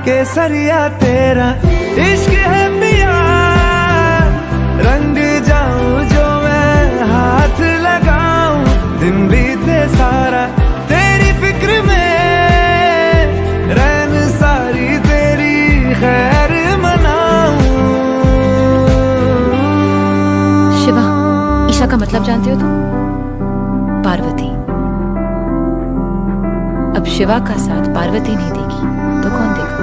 केसरिया तेरा इश्क है पिया, रंग जाऊं जो मैं हाथ लगाऊं, दिन बीते सारा तेरी फिक्र में, रैन सारी तेरी खैर मनाऊं। शिवा, ईशा का मतलब जानते हो तुम? पार्वती। अब शिवा का साथ पार्वती नहीं देगी तो कौन देगा?